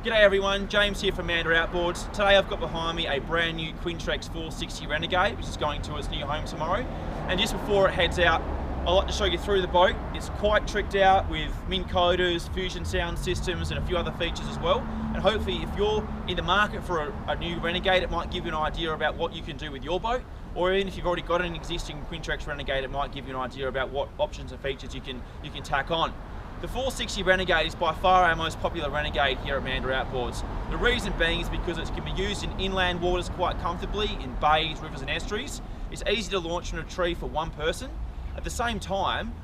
G'day everyone, James here from Mandra Outboards. Today I've got behind me a brand new Quintrex 460 Renegade, which is going to its new home tomorrow. And just before it heads out, I'd like to show you through the boat. It's quite tricked out with Minn Kotas, fusion sound systems and a few other features as well. And hopefully if you're in the market for a new Renegade, it might give you an idea about what you can do with your boat. Or even if you've already got an existing Quintrex Renegade, it might give you an idea about what options and features you can tack on. The 460 Renegade is by far our most popular Renegade here at Mandra Outboards. The reason being is because it can be used in inland waters quite comfortably, in bays, rivers and estuaries. It's easy to launch from a tree for one person. At the same time,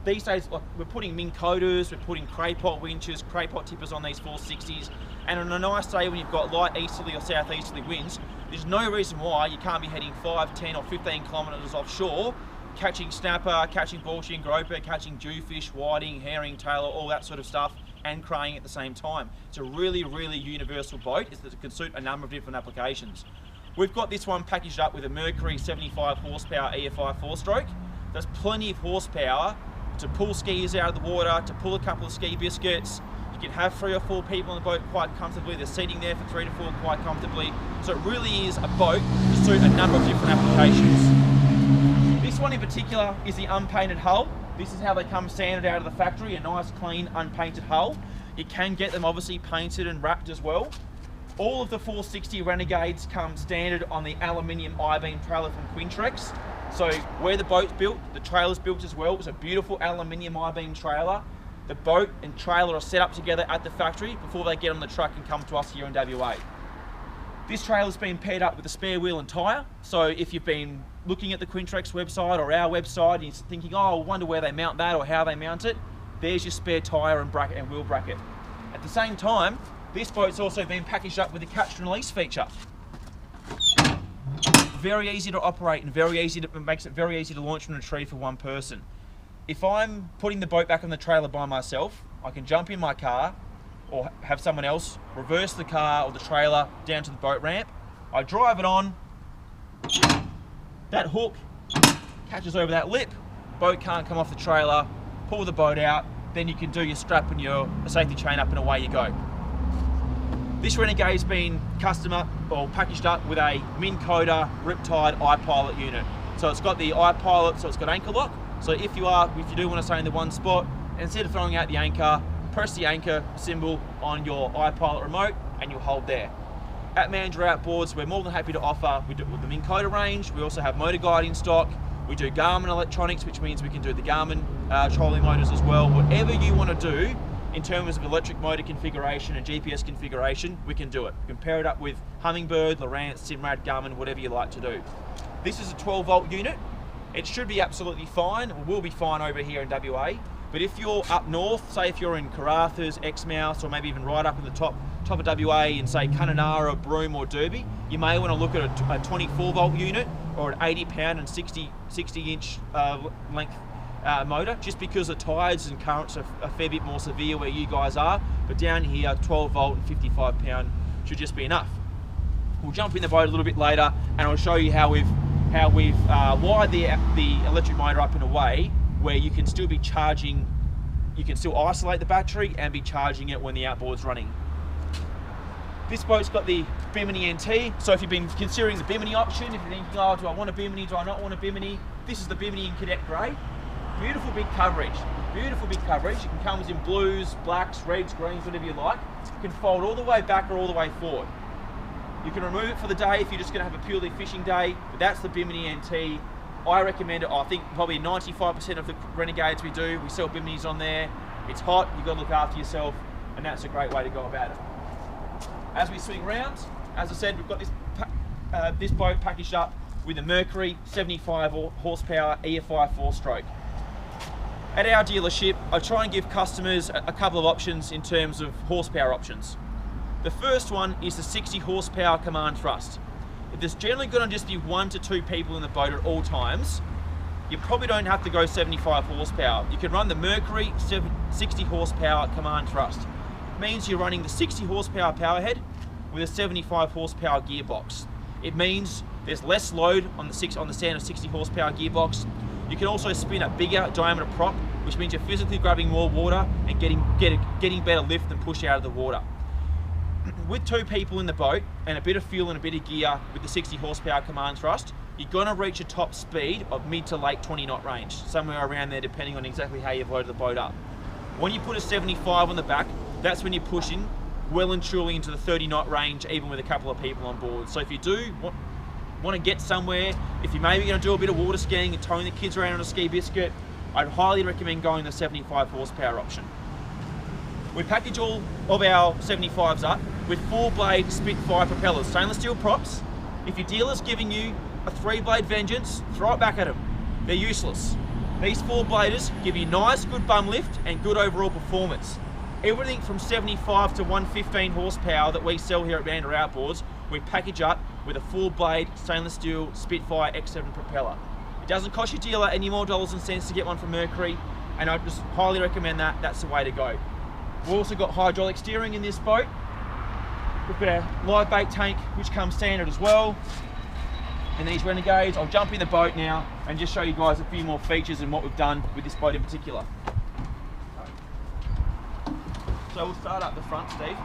these days we're putting Minn Kotas, we're putting craypot winches, craypot tippers on these 460s, and on a nice day when you've got light easterly or southeasterly winds, there's no reason why you can't be heading 5, 10 or 15 kilometres offshore, catching snapper, catching bullshin, groper, catching jewfish, whiting, herring, tailor, all that sort of stuff, and craying at the same time. It's a really, really universal boat. It can suit a number of different applications. We've got this one packaged up with a Mercury 75 horsepower EFI 4-stroke. There's plenty of horsepower to pull skis out of the water, to pull a couple of ski biscuits. You can have 3 or 4 people on the boat quite comfortably. They're seating there for 3 to 4 quite comfortably. So it really is a boat to suit a number of different applications. This one in particular is the unpainted hull. This is how they come standard out of the factory, a nice clean unpainted hull. You can get them obviously painted and wrapped as well. All of the 460 Renegades come standard on the Aluminium I-beam trailer from Quintrex. So where the boat's built, the trailer's built as well. It's a beautiful aluminium I-beam trailer. The boat and trailer are set up together at the factory before they get on the truck and come to us here in WA. This trailer's been paired up with a spare wheel and tyre. So if you've been looking at the Quintrex website or our website and you're thinking, oh, I wonder where they mount that or how they mount it, there's your spare tyre and bracket and wheel bracket. At the same time, this boat's also been packaged up with a catch and release feature. Very easy to operate and makes it very easy to launch from a tree for one person. If I'm putting the boat back on the trailer by myself, I can jump in my car or have someone else reverse the car or the trailer down to the boat ramp. I drive it on, that hook catches over that lip, boat can't come off the trailer, pull the boat out, then you can do your strap and your safety chain up and away you go. This Renegade's been packaged up with a Minn Kota I-Pilot unit. So it's got the I-Pilot, so it's got anchor lock. So if you do want to stay in the one spot, instead of throwing out the anchor, press the anchor symbol on your I-Pilot remote and you'll hold there. At Mandra Outboards, we're more than happy to offer, we do the Minn Kota range, we also have motor guide in stock, we do Garmin electronics, which means we can do the Garmin trolling motors as well. Whatever you want to do in terms of electric motor configuration and GPS configuration, we can do it. We can pair it up with Humminbird, Lowrance, Simrad, Garmin, whatever you like to do. This is a 12-volt unit. It should be absolutely fine, or will be fine over here in WA. But if you're up north, say if you're in Karathas, Exmouth, or maybe even right up in the top of WA in say Kununurra, Broome or Derby, you may want to look at a 24-volt unit or an 80-pound and 60-inch length motor, just because the tides and currents are a fair bit more severe where you guys are. But down here, 12-volt and 55-pound should just be enough. We'll jump in the boat a little bit later, and I'll show you how we've wired the electric motor up in a way where you can still be charging, you can still isolate the battery and be charging it when the outboard's running. This boat's got the Bimini NT, so if you've been considering the Bimini option, if you're thinking, oh, do I want a Bimini, do I not want a Bimini? This is the Bimini in Cadet Grey. Beautiful big coverage, beautiful big coverage. It can come in blues, blacks, reds, greens, whatever you like. You can fold all the way back or all the way forward. You can remove it for the day if you're just going to have a purely fishing day, but that's the Bimini NT. I recommend it. I think probably 95% of the Renegades we do, we sell Biminis on there. It's hot, you've got to look after yourself, and that's a great way to go about it. As we swing round, as I said, we've got this boat packaged up with a Mercury 75 horsepower EFI 4-stroke. At our dealership, I try and give customers a couple of options in terms of horsepower options. The first one is the 60 horsepower command thrust. If there's generally going to just be 1 to 2 people in the boat at all times, you probably don't have to go 75 horsepower. You can run the Mercury 60 horsepower command thrust. It means you're running the 60 horsepower powerhead with a 75 horsepower gearbox. It means there's less load on the standard 60 horsepower gearbox. You can also spin a bigger diameter prop, which means you're physically grabbing more water and getting better lift and push out of the water. with 2 people in the boat and a bit of fuel and a bit of gear with the 60 horsepower command thrust, you're gonna reach a top speed of mid to late 20 knot range, somewhere around there depending on exactly how you've loaded the boat up. When you put a 75 on the back, that's when you're pushing well and truly into the 30 knot range, even with a couple of people on board. So if you do want to get somewhere, if you're maybe going to do a bit of water skiing and towing the kids around on a ski biscuit, I'd highly recommend going the 75 horsepower option. We package all of our 75s up with 4-blade Spitfire propellers, stainless steel props. If your dealer's giving you a 3-blade Vengeance, throw it back at them. They're useless. These 4-bladers give you nice, good bum lift and good overall performance. Everything from 75 to 115 horsepower that we sell here at Banda Outboards, we package up with a 4-blade stainless steel Spitfire X7 propeller. It doesn't cost your dealer any more dollars and cents to get one from Mercury, and I just highly recommend that. That's the way to go. We've also got hydraulic steering in this boat. We've got our live bait tank, which comes standard as well. And these Renegades, I'll jump in the boat now and just show you guys a few more features and what we've done with this boat in particular. So we'll start up the front, Steve,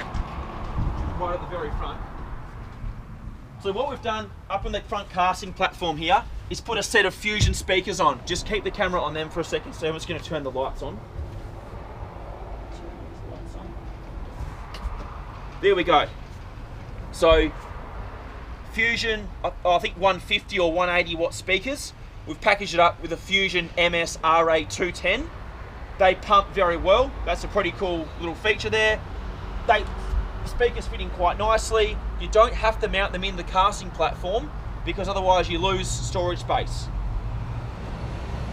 right at the very front. So what we've done up on the front casting platform here is put a set of Fusion speakers on. Just keep the camera on them for a second, so I'm just going to turn the lights on. There we go. So Fusion, I think 150 or 180 watt speakers. We've packaged it up with a Fusion MS RA210. They pump very well. That's a pretty cool little feature there. The speakers fit in quite nicely. You don't have to mount them in the casting platform because otherwise you lose storage space.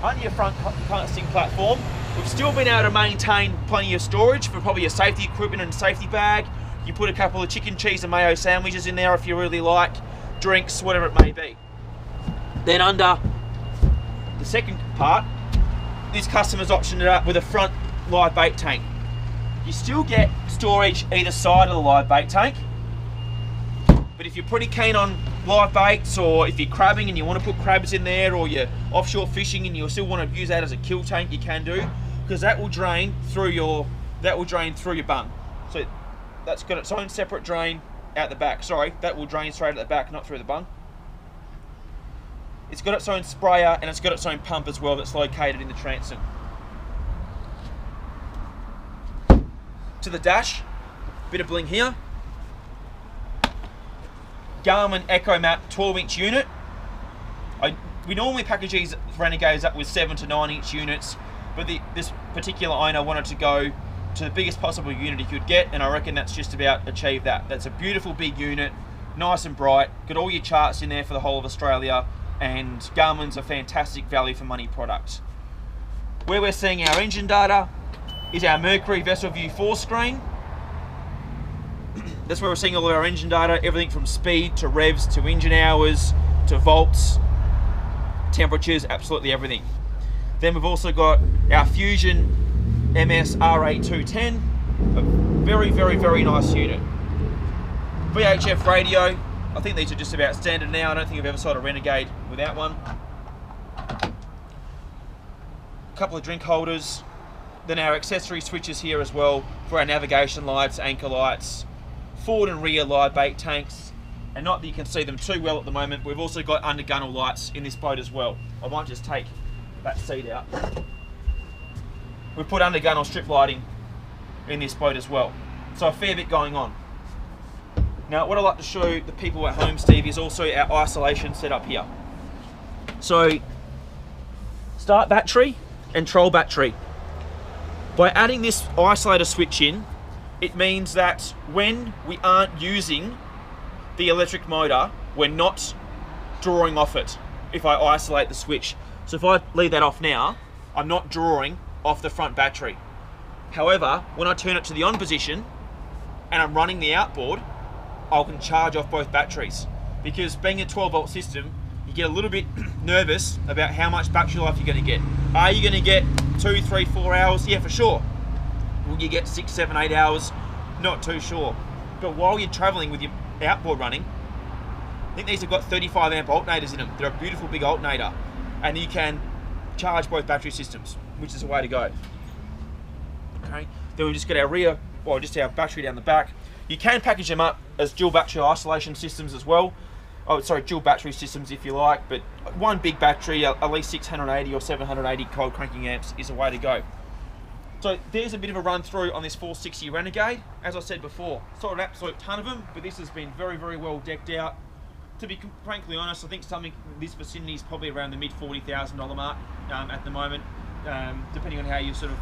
Under your front casting platform, we've still been able to maintain plenty of storage for probably your safety equipment and safety bag. You put a couple of chicken, cheese and mayo sandwiches in there if you really like, drinks, whatever it may be. Then under the second part, this customer's optioned it up with a front live bait tank. You still get storage either side of the live bait tank, but if you're pretty keen on live baits, or if you're crabbing and you want to put crabs in there, or you're offshore fishing and you still want to use that as a kill tank, you can do, because that will drain through your bung. So that's got its own separate drain out the back. Sorry, that will drain straight at the back, not through the bung. It's got its own sprayer and it's got its own pump as well that's located in the transom. To the dash, bit of bling here. Garmin EchoMAP 12-inch unit. We normally package these Renegades up with 7 to 9-inch units, but this particular owner wanted to go to the biggest possible unit he could get, and I reckon that's just about achieved that. That's a beautiful big unit, nice and bright, got all your charts in there for the whole of Australia, and Garmin's a fantastic value for money product. Where we're seeing our engine data is our Mercury Vessel View 4 screen. That's where we're seeing all of our engine data, everything from speed to revs to engine hours to volts, temperatures, absolutely everything. Then we've also got our Fusion MS RA210, a very, very, very nice unit. VHF radio, I think these are just about standard now. I don't think I've ever sold a Renegade without one. A couple of drink holders. Then our accessory switches here as well for our navigation lights, anchor lights, forward and rear live bait tanks. And not that you can see them too well at the moment, we've also got under gunnel lights in this boat as well. I might just take that seat out. We've put under gunnel strip lighting in this boat as well. So a fair bit going on. Now what I'd like to show the people at home, Steve, is also our isolation setup here. So start battery and troll battery. By adding this isolator switch in, it means that when we aren't using the electric motor, we're not drawing off it if I isolate the switch. So if I leave that off now, I'm not drawing off the front battery. However, when I turn it to the on position and I'm running the outboard, I can charge off both batteries. Because being a 12-volt system, you get a little bit nervous about how much battery life you're going to get. Are you going to get 2, 3, 4 hours? Yeah, for sure. Will you get 6, 7, 8 hours? Not too sure. But while you're traveling with your outboard running, I think these have got 35 amp alternators in them. They're a beautiful big alternator. And you can charge both battery systems, which is the way to go. Okay. Then we've just got our rear well, just our battery down the back. You can package them up as dual battery isolation systems as well. Oh, sorry, dual battery systems if you like, but one big battery, at least 680 or 780 cold cranking amps is a way to go. So there's a bit of a run through on this 460 Renegade. As I said before, saw an absolute ton of them, but this has been very, very well decked out. To be frankly honest, I think something in this vicinity is probably around the mid $40,000 mark at the moment, depending on how you sort of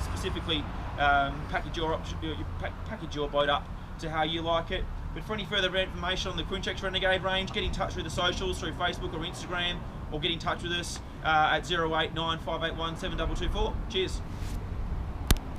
specifically package your boat up to how you like it. But for any further information on the Quintrex Renegade range, get in touch with the socials through Facebook or Instagram, or get in touch with us at 089 581 7224. Cheers.